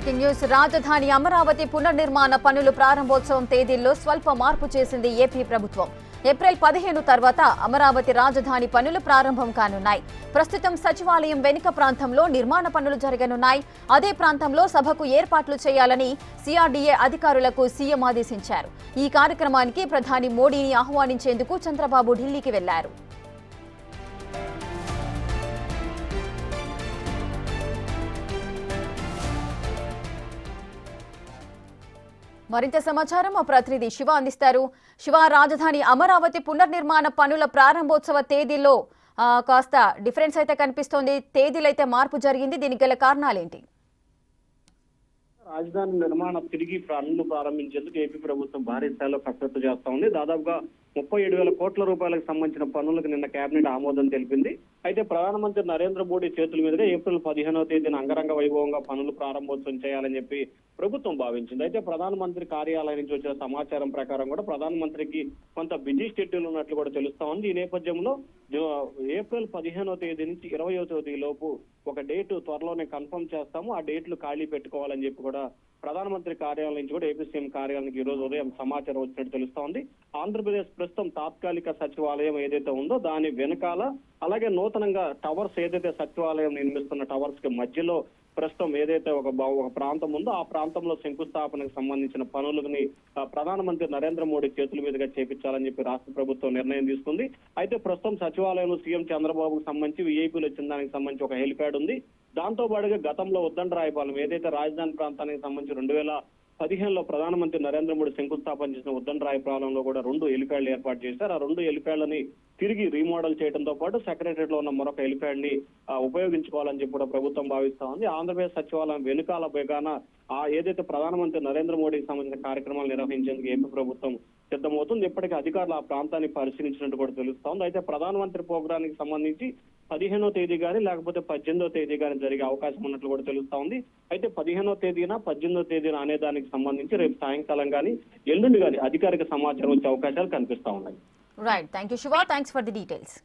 Breaking news. రాజధాని అమరావతి పునర్నిర్మాణ పనులు ప్రారంభోత్సవం తేదీల్లో స్వల్ప మార్పు చేసింది ఏపీ ప్రభుత్వం. ఏప్రిల్ 15 తర్వాత అమరావతి రాజధాని పనులు ప్రారంభం కానున్నాయి. ప్రస్తుతం సచివాలయం వెనుక ప్రాంతంలో నిర్మాణ పనులు జరగనున్నాయి. అదే ప్రాంతంలో సభకు ఏర్పాట్లు చేయాలని సిఆర్డీఏ అధికారులకు సీఎం ఆదేశించారు. ఈ కార్యక్రమానికి ప్రధాని మోడీని ఆహ్వానించేందుకు చంద్రబాబు ఢిల్లీకి వెళ్లారు. మరింత సమాచారం మా ప్రతినిధి శివ అందిస్తారు. శివ, రాజధాని అమరావతి పునర్నిర్మాణ పనుల ప్రారంభోత్సవ తేదీలో కాస్త డిఫరెన్స్ అయితే కనిపిస్తోంది. తేదీలైతే మార్పు జరిగింది. దీనికి గల కారణాలేంటి? రాజధాని నిర్మాణ తిరిగి పనులు ప్రారంభించేందుకు ఏపీ ప్రభుత్వం భారీ స్థాయిలో కసరత్తు చేస్తా ఉంది. దాదాపుగా 37,000 కోట్ల రూపాయలకు సంబంధించిన పనులకు నిన్న కేబినెట్ ఆమోదం తెలిపింది. అయితే ప్రధానమంత్రి నరేంద్ర మోడీ చేతుల మీదుగా ఏప్రిల్ 15వ తేదీన అంగరంగ వైభవంగా పనులు ప్రారంభోత్సవం చేయాలని చెప్పి ప్రభుత్వం భావించింది. అయితే ప్రధానమంత్రి కార్యాలయం నుంచి వచ్చిన సమాచారం ప్రకారం కూడా ప్రధానమంత్రికి కొంత బిజీ షెడ్యూల్ ఉన్నట్లు కూడా తెలుస్తా ఉంది. ఈ నేపథ్యంలో ఏప్రిల్ 15వ తేదీ నుంచి 20వ తేదీ లోపు ఒక డేట్ త్వరలోనే కన్ఫర్మ్ చేస్తాము, ఆ డేట్లు ఖాళీ పెట్టుకోవాలని చెప్పి కూడా ప్రధానమంత్రి కార్యాలయం నుంచి కూడా ఏపీ సీఎం కార్యాలయానికి ఈ రోజు ఉదయం సమాచారం వచ్చినట్టు తెలుస్తా ఉంది. ఆంధ్రప్రదేశ్ ప్రస్తుతం తాత్కాలిక సచివాలయం ఏదైతే ఉందో దాని వెనకాల, అలాగే నూతనంగా టవర్స్ ఏదైతే సచివాలయం నిర్మిస్తున్న టవర్స్ కి మధ్యలో ప్రస్తుతం ఏదైతే ఒక ప్రాంతం ఉందో ఆ ప్రాంతంలో శంకుస్థాపనకు సంబంధించిన పనులని ప్రధానమంత్రి నరేంద్ర మోడీ చేతుల మీదుగా చేపించాలని చెప్పి రాష్ట్ర ప్రభుత్వం నిర్ణయం తీసుకుంది. అయితే ప్రస్తుతం సచివాలయంలో సీఎం చంద్రబాబుకు సంబంధించి వీఐపీలు వచ్చిన దానికి సంబంధించి ఒక హెలిప్యాడ్ ఉంది. దాంతో పాటుగా గతంలో ఉద్దండరాయపాలెం ఏదైతే రాజధాని ప్రాంతానికి సంబంధించి 2015లో ప్రధానమంత్రి నరేంద్ర మోడీ శంకుస్థాపన చేసిన ఉద్దండరాయపాలెంలో కూడా 2 హెలిప్యాడ్లు ఏర్పాటు చేశారు. ఆ 2 హెలిప్యాడ్లని తిరిగి రీమోడల్ చేయడంతో పాటు సెక్రటరియట్ లో ఉన్న మరొక హెలిప్యాడ్ ని ఉపయోగించుకోవాలని చెప్పి కూడా ప్రభుత్వం భావిస్తా ఉంది. ఆంధ్రప్రదేశ్ సచివాలయం వెనుకాల బేగాన ఏదైతే ప్రధానమంత్రి నరేంద్ర మోడీకి సంబంధించిన కార్యక్రమాలు నిర్వహించేందుకు ఏపీ ప్రభుత్వం సిద్ధమవుతుంది. ఇప్పటికీ అధికారులు ఆ ప్రాంతాన్ని పరిశీలించినట్టు కూడా తెలుస్తా ఉంది. అయితే ప్రధానమంత్రి ప్రోగ్రానికి సంబంధించి 15వ తేదీ కానీ లేకపోతే 18వ తేదీ కానీ జరిగే అవకాశం ఉన్నట్లు కూడా తెలుస్తా ఉంది. అయితే 15వ తేదీన 18వ తేదీన అనే దానికి సంబంధించి రేపు సాయంకాలం కానీ ఎల్లుండి కానీ అధికారిక సమాచారం వచ్చే అవకాశాలు కనిపిస్తా ఉన్నాయి. Right, thank you Shiva, thanks for the details.